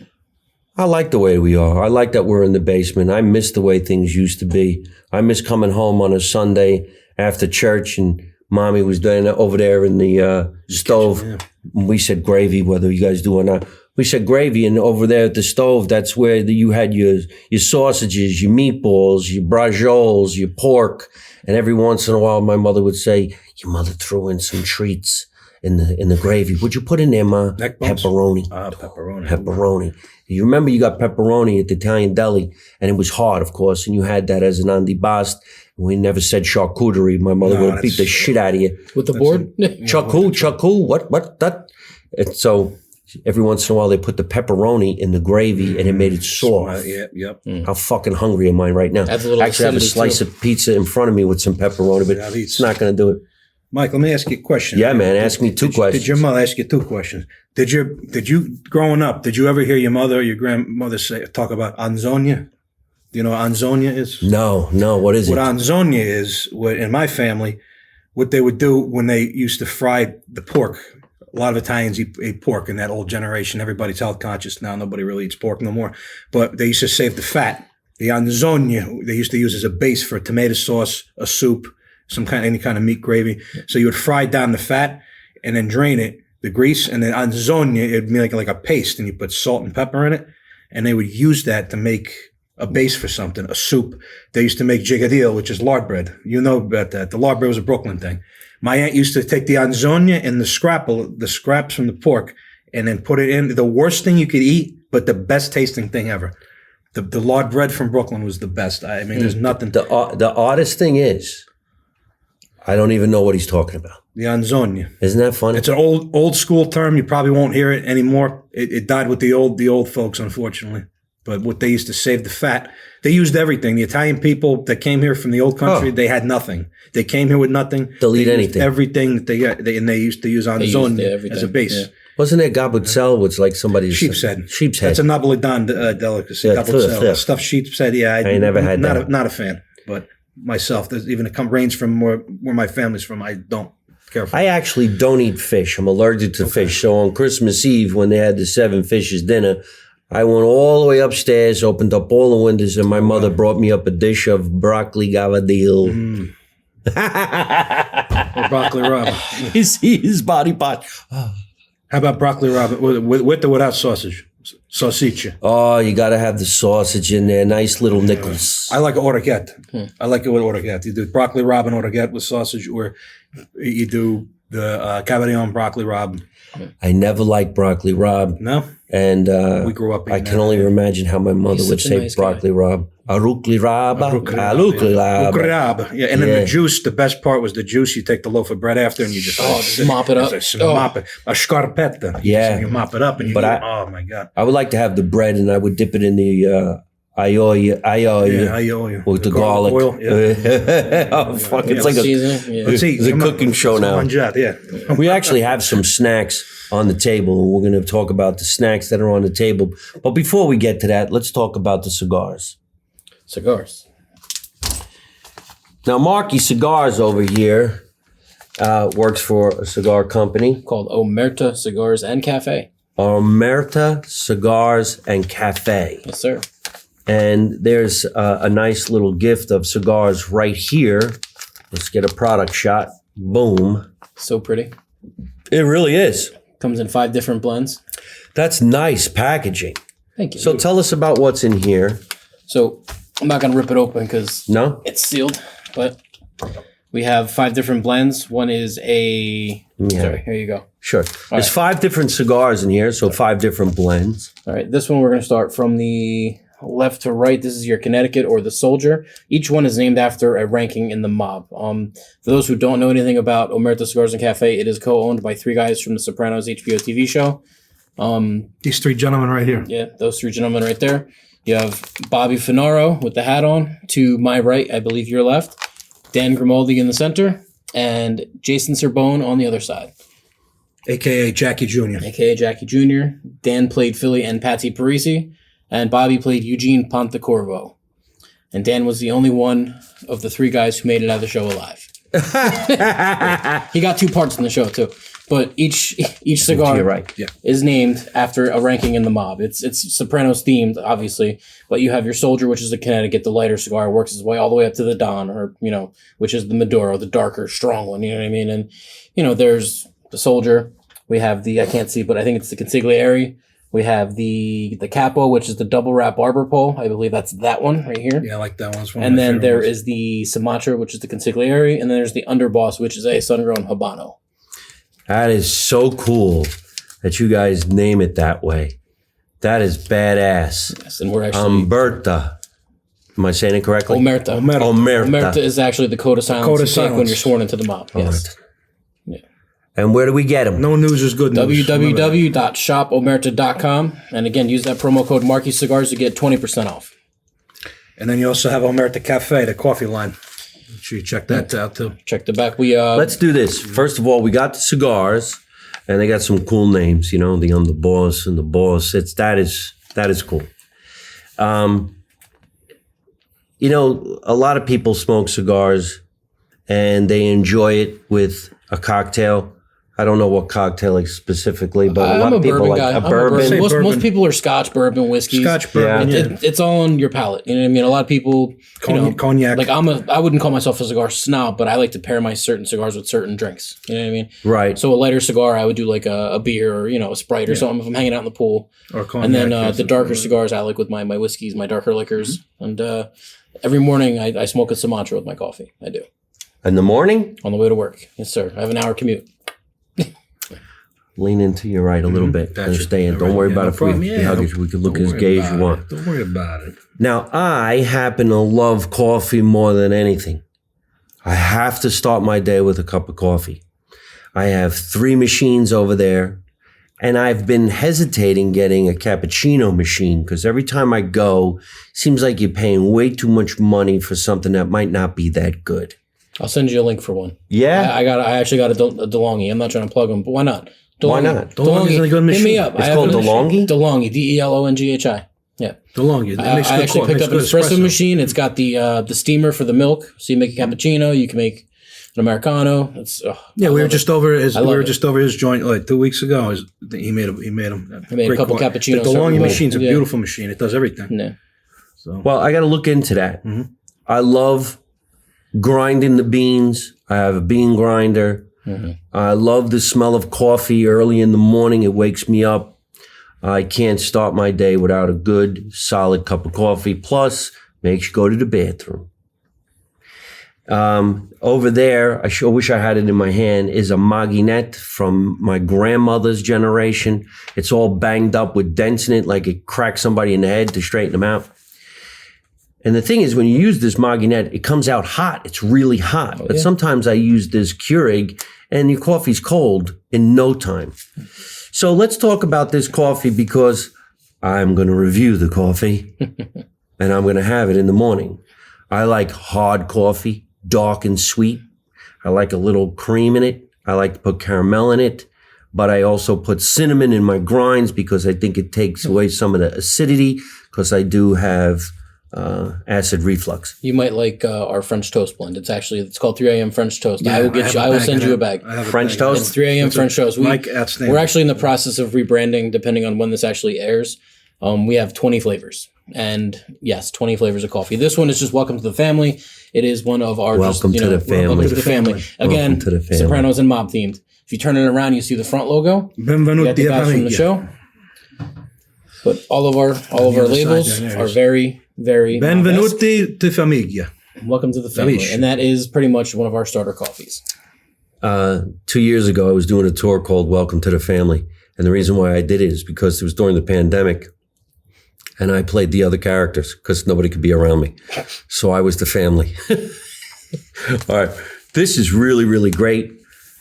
I like the way we are. I like that we're in the basement. I miss the way things used to be. I miss coming home on a Sunday after church and Mommy was doing over there in the stove. Kitchen, yeah. We said gravy, whether you guys do or not. We said gravy, and over there at the stove, that's where you had your sausages, your meatballs, your brajioles, your pork. And every once in a while, my mother would say, your mother threw in some treats in the gravy. What'd you put in there, Ma? Pepperoni. Pepperoni. Pepperoni. You remember you got pepperoni at the Italian deli, and it was hard, of course, and you had that as an antipast. We never said charcuterie. My mother would beat the shit out of you. With the board? Chacu, what, that? And so every once in a while, they put the pepperoni in the gravy, and it made it soft. Yep. How fucking hungry am I right now? Actually, I have a slice of pizza in front of me with some pepperoni, but it's not going to do it. Mike, let me ask you a question. Yeah, man, ask me two questions. Did your mother ask you two questions? Did you growing up, did you ever hear your mother or your grandmother talk about anzonia? Do you know what anzonia is? No, what is it? What anzonia is, in my family, what they would do when they used to fry the pork. A lot of Italians eat pork in that old generation. Everybody's health conscious now. Nobody really eats pork no more. But they used to save the fat. The anzonia they used to use as a base for a tomato sauce, a soup, any kind of meat gravy. So you would fry down the fat and then drain it, the grease, and then anzonia, it'd be like a paste, and you put salt and pepper in it. And they would use that to make a base for something, a soup. They used to make gigadil, which is lard bread. You know about that. The lard bread was a Brooklyn thing. My aunt used to take the anzonia and the scraps from the pork, and then put it in. The worst thing you could eat, but the best tasting thing ever. The lard bread from Brooklyn was the best. I mean, there's nothing. The oddest thing is, I don't even know what he's talking about. The anzonia. Isn't that funny? It's an old school term. You probably won't hear it anymore. It died with the old folks, unfortunately. But what they used to save the fat, they used everything. The Italian people that came here from the old country, they had nothing. They came here with nothing. They'll eat anything. Everything that they got, and they used to use anzonia as a base. Yeah. Wasn't there gabuzzel, which like somebody's sheep's head? Sheep's head. That's a Napolitan delicacy. Yeah, gabuzzel, stuffed sheep's head. Yeah, I never had that. Not a fan, but myself, even it range from where my family's from. I don't care for. I actually don't eat fish. I'm allergic to fish. So on Christmas Eve, when they had the 7 fishes dinner, I went all the way upstairs, opened up all the windows, and my mother brought me up a dish of broccoli gavadil. Broccoli rabbit. His body part. How about broccoli rabbit with or without sausage? Sausage. Oh, you got to have the sausage in there. Nice little nickels. I like orecchiette. I like it with orecchiette. You do broccoli rabbit orecchiette with sausage, or you do the Caballon broccoli Rob. I never liked broccoli Rob. No? And We grew up I eating can that. only imagine how my mother He's would such a say nice guy. broccoli Rob. Arukli Raba. Arukli Raba. Rob. Yeah, and then the juice, the best part was the juice. You take the loaf of bread after and you just... just mop it up. Just mop it. A scarpetta. Yeah. You mop it up and you But eat, oh my God. I would like to have the bread and I would dip it in the ayoyo Yeah, I owe you. with the garlic. Oil, yeah. Oh, fuck. It's like Seasoning, yeah. Let's eat. it's a Come on. cooking show It's a now. mangiata, yeah. We actually have some snacks on the table, and we're going to talk about the snacks that are on the table. But before we get to that, let's talk about the cigars. Cigars. Now, Marky Cigars over here works for a cigar company, Called Omerta Cigars and Cafe. Omerta Cigars and Cafe. Yes, sir. And there's a nice little gift of cigars right here. Let's get a product shot. Boom. So pretty. It really is. Comes in 5 different blends. That's nice packaging. Thank you. So tell us about what's in here. So I'm not going to rip it open because No? it's sealed, but we have 5 different blends. One is a... Yeah. Sorry, here you go. Sure. There's 5 different cigars in here, so 5 different blends. All right, this one we're going to start from the left to right. This is your Connecticut or the Soldier. Each one is named after a ranking in the mob. For those who don't know anything about Omerta Cigars and Cafe, it is co-owned by 3 guys from the Sopranos HBO TV show. These 3 gentlemen right here. Yeah, those 3 gentlemen right there. You have Bobby Finaro with the hat on. To my right, I believe your left. Dan Grimaldi in the center. And Jason Serbone on the other side. A.K.A. Jackie Jr. A.K.A. Jackie Jr. Dan played Philly and Patsy Parisi. And Bobby played Eugene Pontecorvo. And Dan was the only one of the 3 guys who made it out of the show alive. He got 2 parts in the show, too. But each cigar You're right. Yeah. is named after a ranking in the mob. It's Sopranos themed, obviously, but you have your Soldier, which is the Connecticut, the lighter cigar, works its way all the way up to the Don, or which is the Maduro, the darker, strong one. You know what I mean? And there's the Soldier. We have the I can't see, but I think it's the Consigliere. We have the Capo, which is the double wrap barber pole. I believe that's that one right here. Yeah, I like that one. It's one of And my then favorite there ones. is the Sumatra, which is the Consigliere, and then there's the Underboss, which is a sun-grown Habano. That is so cool that you guys name it that way. That is badass. Yes, and we're actually Umberta. Am I saying it correctly? Omerta. Omerta. Omerta is actually the code of silence Code of you take when silence. you're sworn into the mob. Yes. And where do we get them? No news is good news. www.shopomerta.com. And again, use that promo code Marky Cigars to get 20% off. And then you also have Omerta Cafe, the coffee line. Make sure you check that out too. Check the back. Let's do this. First of all, we got the cigars, and they got some cool names. The Underboss and the Boss. That is cool. A lot of people smoke cigars, and they enjoy it with a cocktail. I don't know what cocktail specifically, but a lot I'm a of people bourbon like guy. a I'm bourbon. Say Most bourbon. people are Scotch, bourbon, whiskeys. Scotch bourbon, yeah. It's all on your palate. You know what I mean? A lot of people, Cognac. Like I wouldn't call myself a cigar snob, but I like to pair my certain cigars with certain drinks. You know what I mean? Right. So a lighter cigar, I would do like a beer or a Sprite or something if I'm hanging out in the pool. Or cognac. And then the darker cigars, I like with my whiskeys, my darker liquors. And every morning I smoke a Sumatra with my coffee. I do. In the morning, On the way to work. Yes, sir. I have an hour commute. lean into your right a little bit. Gotcha. Understand. Don't All right. worry Yeah, about no it. If problem. we Yeah, hug no- it, we can look don't as worry gay as about you it. want. Don't worry about it. Now, I happen to love coffee more than anything. I have to start my day with a cup of coffee. I have 3 machines over there, and I've been hesitating getting a cappuccino machine because every time I go, it seems like you're paying way too much money for something that might not be that good. I'll send you a link for one. Yeah? I actually got a DeLonghi. I'm not trying to plug them, but why not? DeLonghi. Why not? DeLonghi's a good Hit me machine. up. It's I have called a- DeLonghi? DeLonghi. DeLonghi. Yeah. DeLonghi. I actually picked up an espresso machine. It's got the steamer for the milk, so you make a cappuccino. You can make an Americano. Yeah, we were just over his. We love were it. just over his joint like 2 weeks ago. He made them. He made a great couple quality. cappuccinos. The DeLonghi Yeah. machine's a beautiful machine. It does everything. Yeah. Well, I got to look into that. I love grinding the beans. I have a bean grinder. I love the smell of coffee early in the morning. It wakes me up. I can't start my day without a good, solid cup of coffee. Plus, makes you go to the bathroom. Over there, I sure wish I had it in my hand, is a Maginette from my grandmother's generation. It's all banged up with dents in it, like it cracked somebody in the head to straighten them out. And the thing is, when you use this Maginette, it comes out hot. It's really hot. But sometimes I use this Keurig, and your coffee's cold in no time. So let's talk about this coffee, because I'm going to review the coffee, and I'm going to have it in the morning. I like hard coffee, dark and sweet. I like a little cream in it. I like to put caramel in it, but I also put cinnamon in my grinds because I think it takes away some of the acidity, because I do have acid reflux. You might like our French toast blend. It's called 3 a.m. French toast. Yeah, I will send you a bag. French toast? It's 3 a.m. French toast. Outstanding. We're actually in the process of rebranding, depending on when this actually airs. We have 20 flavors. And yes, 20 flavors of coffee. This one is just welcome to the family. It is one of our welcome to the family. Welcome to the family. Again, to the family. Sopranos and mob themed. If you turn it around, you see the front logo. Benvenuti You got the guys from the show. But all of our labels are very, very Benvenuti to famiglia. welcome to the family. Felice. And that is pretty much one of our starter coffees. 2 years ago, I was doing a tour called Welcome to the Family. And the reason why I did it is because it was during the pandemic. And I played the other characters because nobody could be around me. So I was the family. All right. This is really, really great.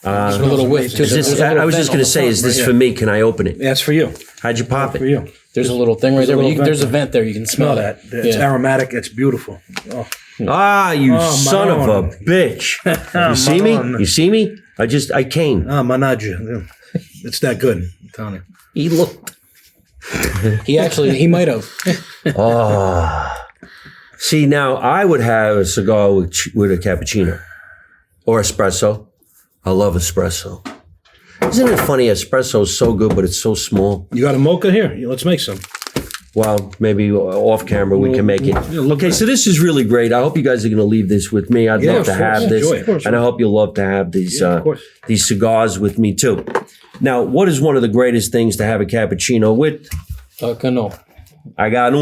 There's a little whiff too. I was just going to say, is this for me? Can I open it? That's for you. How'd you pop For it? you. There's a little thing right there. There's a vent there. You can smell Smell that. It's aromatic. It's beautiful. Oh. Ah, you son of a Manon. bitch. You see me? Manon. You see me? I came. Ah, managgia. It's that good. I'm telling you. He looked. He might have. Oh. See, now I would have a cigar with a cappuccino or espresso. I love espresso. Isn't it funny? Espresso is so good, but it's so small. You got a mocha here? Let's make some. Well, maybe off camera we can make it. Okay, so this is really great. I hope you guys are going to leave this with me. I'd love to have this, Enjoy it. Of course. and I hope you'll love to have these cigars with me too. Now, what is one of the greatest things to have a cappuccino with? Cano. I got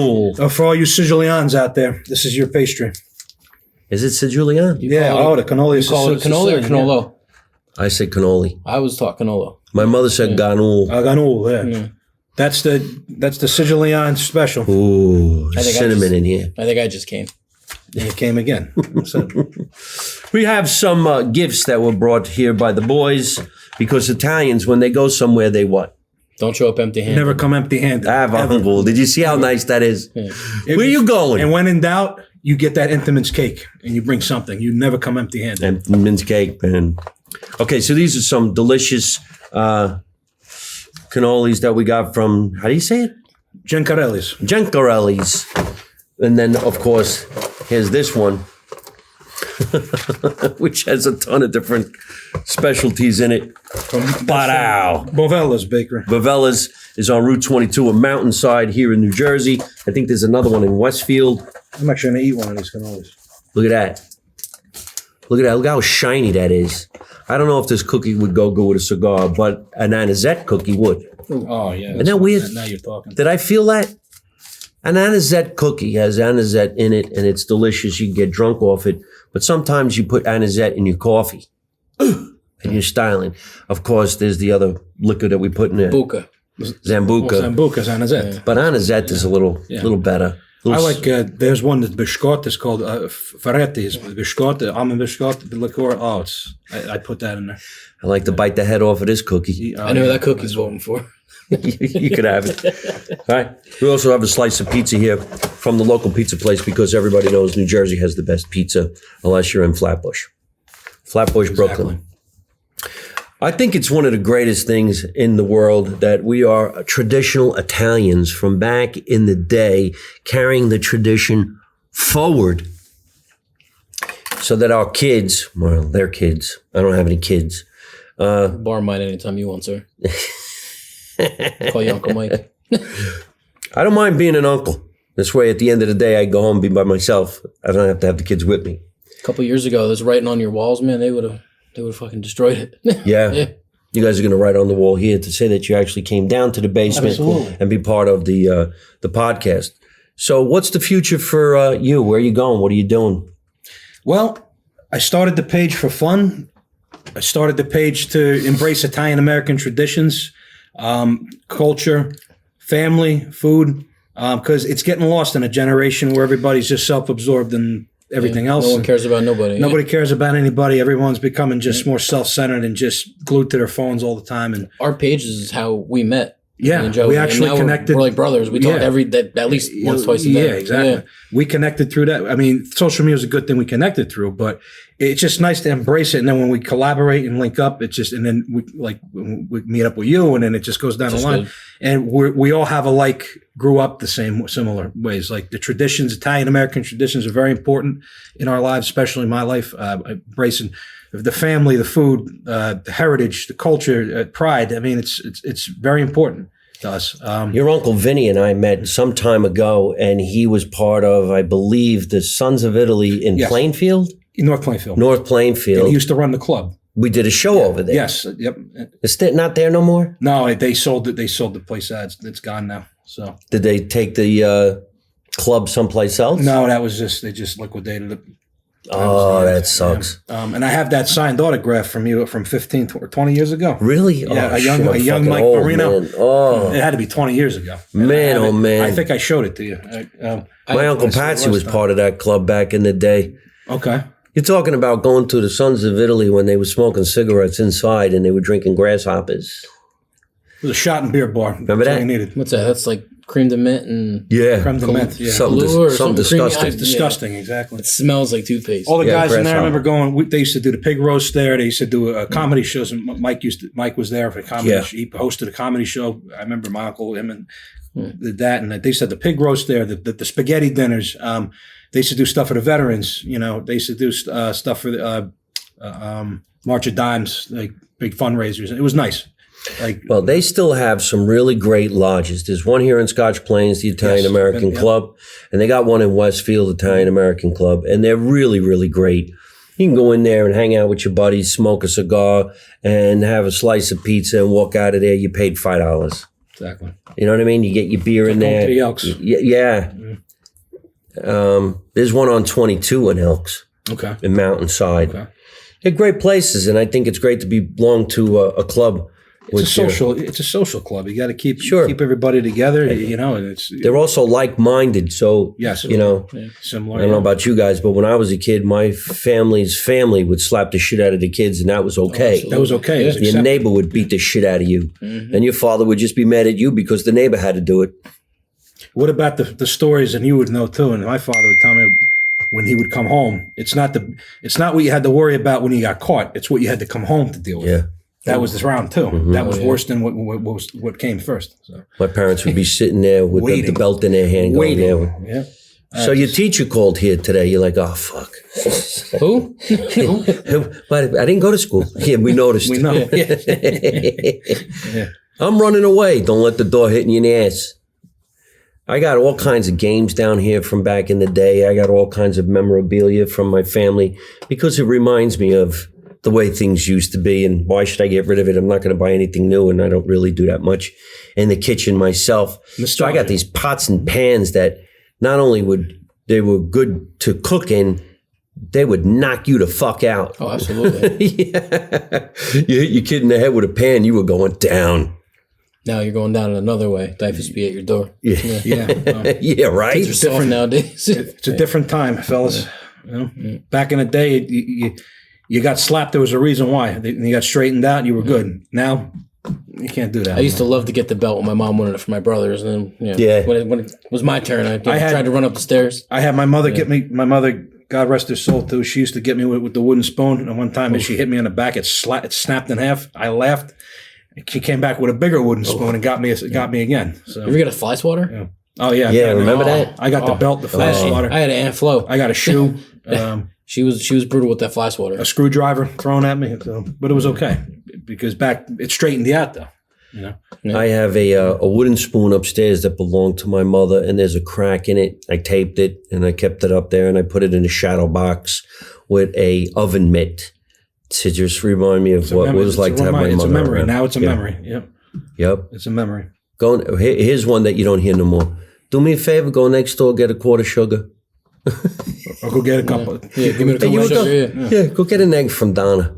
For all you Sicilians out there, this is your pastry. Is it Sicilian? The cannoli. You call it cannoli or cannolo? I say cannoli. I was taught cannolo. My mother said ganul. Ganul, yeah. That's the Sicilian special. Ooh, I think cinnamon in here. I think I just came. And it came again. So, We have some gifts that were brought here by the boys, because Italians, when they go somewhere, they what? Don't show up empty-handed. never come empty-handed. Uncle. Did you see how nice that is? Yeah. Where you going? And when in doubt, you get that Entenmann's cake and you bring something. You never come empty-handed. And mince cake, man. Okay, so these are some delicious cannolis that we got from, how do you say it? Giancarelli's. Giancarelli's. And then, of course, here's this one, which has a ton of different specialties in it. Barao. Bovella's Bakery. Bavella's is on Route 22, a mountainside here in New Jersey. I think there's another one in Westfield. I'm actually going to eat one of these cannolis. Look at that. Look at that. Look how shiny that is. I don't know if this cookie would go good with a cigar, but an anisette cookie would. Oh, yeah. Isn't that weird? Now you're talking. Did I feel that? An anisette cookie has anisette in it, and it's delicious. You can get drunk off it. But sometimes you put anisette in your coffee, and you're styling. Of course, there's the other liquor that we put in there. Buca. Zambuca. Sambuca's anisette. Yeah. But anisette is a little better. I like, there's one that's biscotti. It's called Ferretti's biscotti, almond biscotti, the liqueur. Oh, I put that in there. I like to bite the head off of this cookie. I know that cookie's voting for. You could have it. All right. We also have a slice of pizza here from the local pizza place, because everybody knows New Jersey has the best pizza, unless you're in Flatbush. Flatbush, Brooklyn. I think it's one of the greatest things in the world that we are traditional Italians from back in the day, carrying the tradition forward so that our kids, well, their kids, I don't have any kids. Bar mine anytime you want, sir. Call you Uncle Mike. I don't mind being an uncle. This way, at the end of the day, I go home and be by myself. I don't have to have the kids with me. A couple years ago, there's writing on your walls, man. They would have fucking destroyed it. Yeah. Yeah. You guys are going to write on the wall here to say that you actually came down to the basement Absolutely. and be part of the podcast. So what's the future for you? Where are you going? What are you doing? Well, I started the page for fun. I started the page to embrace Italian American traditions, culture, family, food, because it's getting lost in a generation where everybody's just self-absorbed and everything else. No one cares about nobody. Nobody cares about anybody. Everyone's becoming just more self-centered and just glued to their phones all the time. And our page is how we met. yeah, me and Joey. we actually And now connected. We're like brothers. We talk at least once, twice a day. Yeah, exactly. We connected through that. I mean, social media is a good thing we connected through, but it's just nice to embrace it. And then when we collaborate and link up, it's just, and then we meet up with you, and then it just goes down the line. Good. And we all have grew up the similar ways. Like the traditions, Italian American traditions are very important in our lives, especially in my life. Embracing the family, the food, the heritage, the culture, pride. I mean, it's very important to us. Your Uncle Vinny and I met some time ago, and he was part of, I believe, the Sons of Italy in Yes. Plainfield? North Plainfield. North Plainfield. And he used to run the club. We did a show over there. Yes. Yep. Is it not there no more? No, they sold it. They sold the place. It's gone now. So Did they take the club someplace else? no, they just liquidated it. Oh, that sucks. And I have that signed autograph from you from 15 or 20 years ago. Really? Yeah, Oh, a young shit, I'm young fucking Mike old, Marino. man. Oh, It had to be 20 years ago. Man, I have oh, man. I think I showed it to you. my Uncle Patsy was part of that club back in the day. Okay. You're talking about going to the Sons of Italy when they were smoking cigarettes inside and they were drinking grasshoppers. It was a shot and beer bar. Remember That's all that? you needed. What's that? That's like cream de mint and Yeah. Creme de menthe. Yeah. Something, Kahlua or something something creamy. disgusting. Yeah. Disgusting. Exactly. it smells like toothpaste. All the Yeah, guys in there, I grasshopper. remember going. They used to do the pig roast there. They used to do comedy shows. And Mike was there for a comedy. Yeah. He hosted a comedy show. I remember my uncle, him, and did that. And they used to have the pig roast there. The spaghetti dinners. They used to do stuff for the veterans. You know, they used to do stuff for the March of Dimes, like big fundraisers. It was nice. Like, Well, they still have some really great lodges. There's one here in Scotch Plains, the Italian American yeah. Club, and they got one in Westfield, Italian American Club, and they're really, really great. You can go in there and hang out with your buddies, smoke a cigar, and have a slice of pizza and walk out of there. You paid $5. exactly. You know what I mean? You get your beer in Home there. to the Elks. Yeah. There's one on 22 in Elks, Okay. in Mountainside. Okay. They're great places, and I think it's great to belong to a club. It's a social club. You got to keep Sure. everybody together. You know, and it's They're also like-minded, so Yes. you know. similar. I don't know about you guys, but when I was a kid, my family's family would slap the shit out of the kids, and that was okay. That was okay. It was Your acceptable. neighbor would beat the shit out of you, and your father would just be mad at you because the neighbor had to do it. What about the stories? And you would know too. And my father would tell me when he would come home, it's not what you had to worry about when you got caught. It's what you had to come home to deal with. Yeah. That was this round too. That was worse than what came first. So My parents would be sitting there with the Waiting. belt in their hand going there. yeah. So your teacher called here today. You're like, oh, fuck. Who? But I didn't go to school. Yeah, we noticed. We know. I'm running away. Don't let the door hit you in the ass. I got all kinds of games down here from back in the day. I got all kinds of memorabilia from my family because it reminds me of the way things used to be. And why should I get rid of it? I'm not going to buy anything new, and I don't really do that much in the kitchen myself. So I got these pots and pans that not only they were good to cook in, they would knock you the fuck out. Oh, absolutely. Yeah. You hit your kid in the head with a pan, you were going down. Now you're going down another way. Diapers be at your door. Yeah. Yeah, right? Kids are soft nowadays. It's a different time, fellas. You know? Back in the day, you got slapped. There was a reason why. And you got straightened out. You were good. Now you can't do that. I used to love to get the belt when my mom wanted it for my brothers, and then Yeah. when it was my turn, I tried to run up the stairs. I had my mother get me. My mother, God rest her soul, too. She used to get me with the wooden spoon. And one time, she hit me in the back. It snapped in half. I laughed. She came back with a bigger wooden spoon and got me again. So. You ever get a fly swatter? Oh yeah, Yeah, remember that? I got the belt, the flash swatter. I had an Aunt Flo. I got a shoe, She was brutal with that fly swatter. a screwdriver thrown at me, but it was okay because it straightened you out though. You know, I have a wooden spoon upstairs that belonged to my mother, and there's a crack in it. I taped it, and I kept it up there, and I put it in a shadow box with a oven mitt to just remind me of what it was like to have my mother. It's a memory. around. Now it's a Yeah. memory. Yep, Yep. it's a memory. Here's one that you don't hear no more. Do me a favor, go next door, get a quart of sugar. Or go get a couple. Yeah, give me a Hey, you couple go, sugar, yeah, go get an egg from Donna.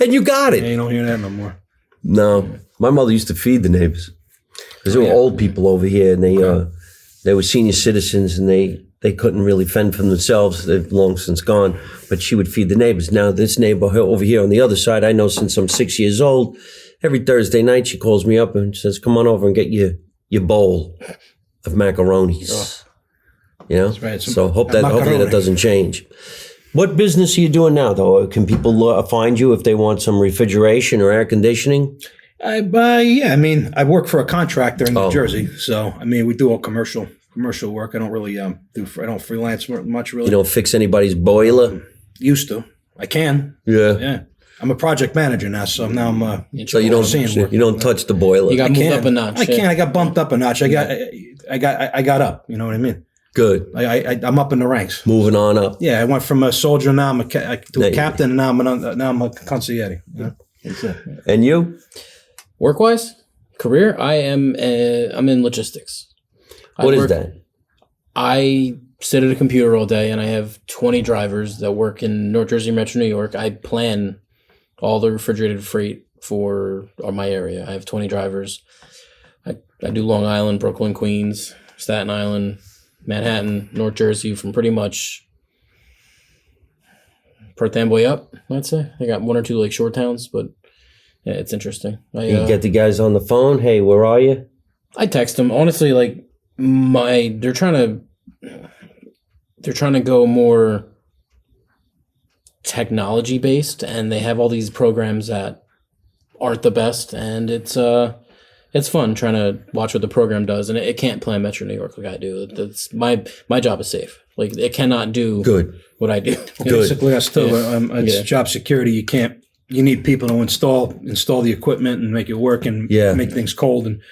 And you got Yeah, it. you don't hear that no more. No, my mother used to feed the neighbors because there were old people over here, and they were senior citizens, and they couldn't really fend for themselves. They've long since gone, but she would feed the neighbors. Now this neighbor over here on the other side, I know since I'm 6 years old. Every Thursday night, she calls me up and says, "Come on over and get your bowl of macaronis." You know, right. so hopefully Macaroni. that doesn't change. What business are you doing now, though? Can people find you if they want some refrigeration or air conditioning? Yeah, I mean, I work for a contractor in New Jersey, so I mean, we do all commercial work. I don't really I don't freelance much really. You don't fix anybody's boiler? Used to. I can. Yeah. Yeah. I'm a project manager now, so now I'm So you don't touch the boiler. You got moved up a notch. I can't. I got bumped up a notch. I got up. You know what I mean? Good. I'm up in the ranks. Moving on up. Yeah, I went from a soldier now to a captain, and now I'm a consigliere. Yeah. That's it. And you? Work-wise, career, I'm in logistics. What is that? I sit at a computer all day, and I have 20 drivers that work in North Jersey, Metro New York. I plan all the refrigerated freight for my area. I have 20 drivers. I do Long Island, Brooklyn, Queens, Staten Island, Manhattan, North Jersey, from pretty much Perth Amboy up, I'd say. I got one or two like short towns, but yeah, it's interesting. You get the guys on the phone. Hey, where are you? I text them. Honestly, like they're trying to go more technology based, and they have all these programs that aren't the best, and it's fun trying to watch what the program does, and it can't plan Metro New York like I do. That's my job is safe. Like it cannot do what I do. Basically, that's too. It's job security. You need people to install the equipment and make it work and make things cold, and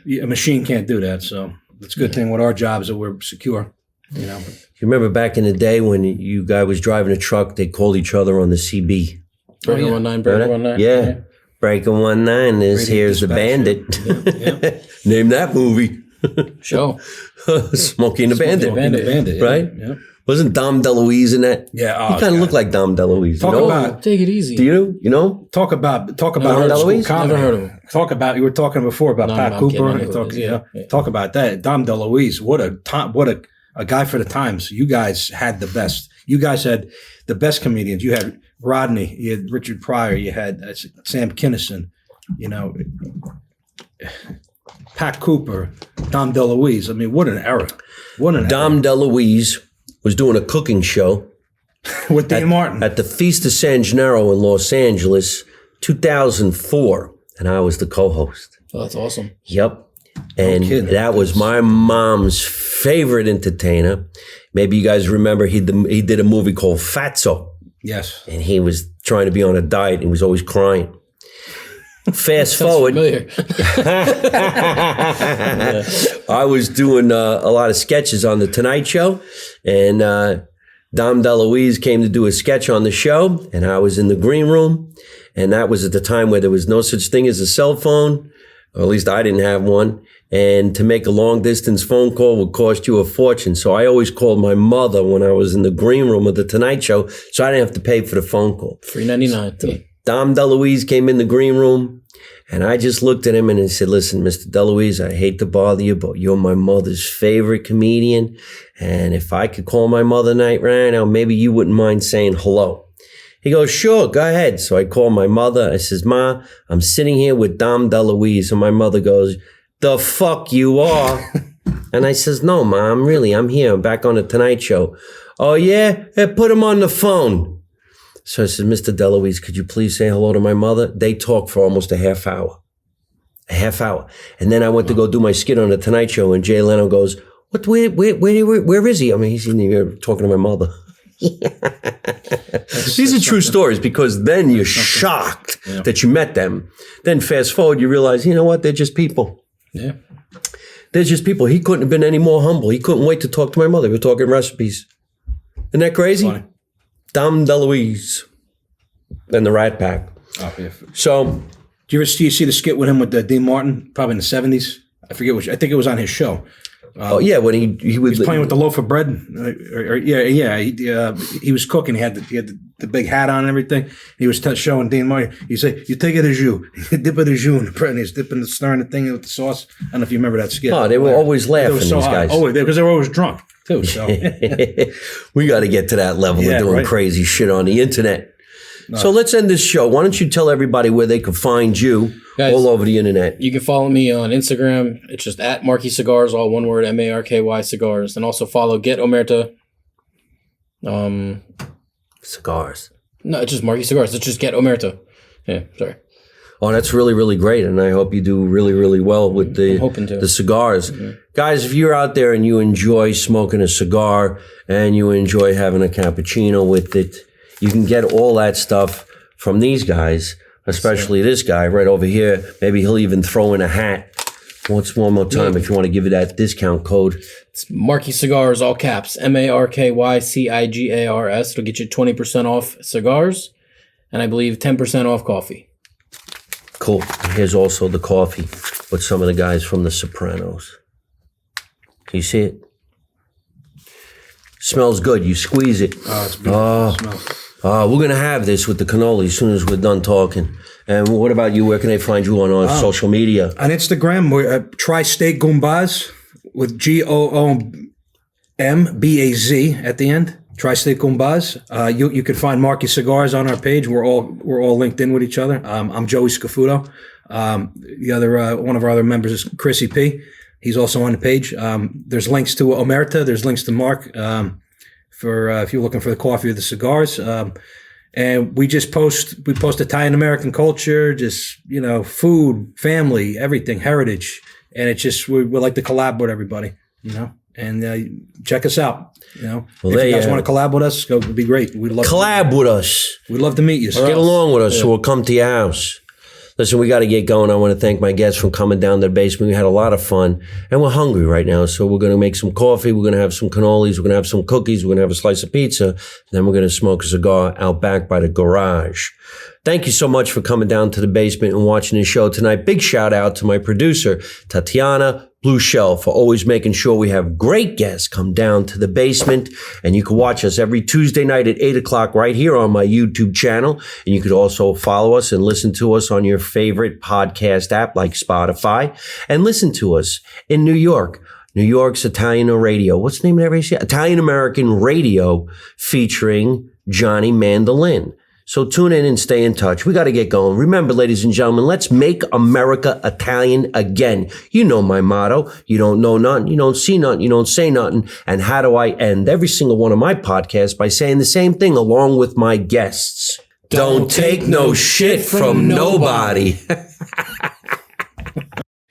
a machine can't do that. So it's a good thing with our jobs that we're secure. You know. You remember back in the day when you guy was driving a truck, they called each other on the CB. Breaker 19, Breaker 19. Yeah. Breaker 19 is Here's the Bandit. Yeah. Name that movie. Show. Smokey and the Bandit. Bandit, right? Yeah. Wasn't Dom DeLuise in that? Yeah. He kind of looked like Dom DeLuise. Take it easy. Do you? You know? Talk about heard old school DeLuise? comedy. Never heard of him. You were talking before about No, Pat I'm Cooper. kidding. Talk about that. Dom DeLuise. What a guy for the times. You guys had the best. You guys had the best comedians. You had Rodney. You had Richard Pryor. You had Sam Kinison. You know, Pat Cooper, Dom DeLuise. I mean, what an era. Dom DeLuise was doing a cooking show with Dean Martin at the Feast of San Gennaro in Los Angeles, 2004, and I was the co-host. Oh, that's awesome. Yep. And that was my mom's favorite entertainer. Maybe you guys remember he did a movie called Fatso. Yes. And he was trying to be on a diet and he was always crying. Fast forward. I was doing a lot of sketches on The Tonight Show, and Dom DeLuise came to do a sketch on the show, and I was in the green room, and that was at the time where there was no such thing as a cell phone, or at least I didn't have one, and to make a long-distance phone call would cost you a fortune, so I always called my mother when I was in the green room of The Tonight Show, so I didn't have to pay for the phone call. $3.99. Dom DeLuise came in the green room, and I just looked at him and I said, "Listen, Mr. DeLuise, I hate to bother you, but you're my mother's favorite comedian. And if I could call my mother right now, maybe you wouldn't mind saying hello." He goes, "Sure, go ahead." So I called my mother. I says, "Ma, I'm sitting here with Dom DeLuise." And my mother goes, "The fuck you are?" And I says, "No, Ma, I'm here. I'm back on The Tonight Show." "Oh, yeah? Hey, put him on the phone." So I said, "Mr. DeLuise, could you please say hello to my mother?" They talked for almost a half hour. And then I went to go do my skit on The Tonight Show, and Jay Leno goes, where is he? I mean, he's in here talking to my mother. These are true stories, because then you're shocked that you met them. Then fast forward, you realize, you know what? They're just people. Yeah. They're just people. He couldn't have been any more humble. He couldn't wait to talk to my mother. We were talking recipes. Isn't that crazy? Funny. Dom DeLuise and the Rat Pack. Oh, yeah. So, Do you see the skit with him with Dean Martin? Probably in the 70s. I forget which. I think it was on his show. Oh yeah, when he was playing with the loaf of bread. He was cooking. He had the big hat on and everything. He was showing Dean Martin. He said, "You take it as you dip it as you in the bread." And he's dipping the stirring the thing with the sauce. I don't know if you remember that skit. Oh, they were always laughing. These guys. Oh, because they were always drunk too. So we got to get to that level of doing crazy shit on the internet. No. So let's end this show. Why don't you tell everybody where they can find you all over the internet? You can follow me on Instagram. It's just at Marky Cigars, all one word, Marky Cigars. And also follow Get Omerta. Cigars. No, it's just Marky Cigars. It's just Get Omerta. Yeah, sorry. Oh, that's really, really great. And I hope you do really, really well with the cigars. Mm-hmm. Guys, if you're out there and you enjoy smoking a cigar and you enjoy having a cappuccino with it, you can get all that stuff from these guys, especially this guy right over here. Maybe he'll even throw in a hat. Once one more time, if you want to give you that discount code. It's Marky Cigars, all caps, MarkyCigars. It'll get you 20% off cigars, and I believe 10% off coffee. Cool. Here's also the coffee with some of the guys from The Sopranos. Do you see it? Smells good. You squeeze it. Oh, it's beautiful. We're going to have this with the cannoli as soon as we're done talking. And what about you? Where can they find you on social media? On Instagram, we're Tri-State Goombaz with GOOMBAZ at the end. Tri-State Goombaz. You can find Marky Cigars on our page. We're all linked in with each other. I'm Joey Scafuto. The other one of our other members is Chrissy P. He's also on the page. There's links to Omerta. There's links to Mark for if you're looking for the coffee or the cigars. And we post Italian American culture, just, food, family, everything, heritage. And it's just, we like to collab with everybody, and check us out. Well, if you guys want to collab with us, it would be great. We'd love with us. We'd love to meet you. Get along with us, so we'll come to your house. Listen, we got to get going. I want to thank my guests for coming down to the basement. We had a lot of fun, and we're hungry right now. So we're going to make some coffee. We're going to have some cannolis. We're going to have some cookies. We're going to have a slice of pizza. And then we're going to smoke a cigar out back by the garage. Thank you so much for coming down to the basement and watching the show tonight. Big shout out to my producer, Tatiana Blue Shell, for always making sure we have great guests come down to the basement. And you can watch us every Tuesday night at 8 o'clock right here on my YouTube channel. And you could also follow us and listen to us on your favorite podcast app like Spotify. And listen to us in New York. New York's Italian Radio. What's the name of that radio? Italian American Radio featuring Johnny Mandolin. So tune in and stay in touch. We got to get going. Remember, ladies and gentlemen, let's make America Italian again. You know my motto. You don't know nothing. You don't see nothing. You don't say nothing. And how do I end every single one of my podcasts? By saying the same thing along with my guests. Don't take no shit from nobody.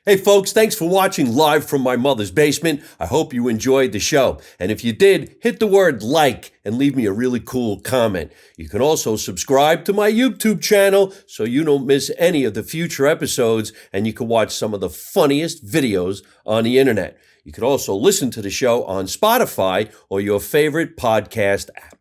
Hey folks, thanks for watching live from my mother's basement. I hope you enjoyed the show. And if you did, hit the word like and leave me a really cool comment. You can also subscribe to my YouTube channel so you don't miss any of the future episodes, and you can watch some of the funniest videos on the internet. You can also listen to the show on Spotify or your favorite podcast app.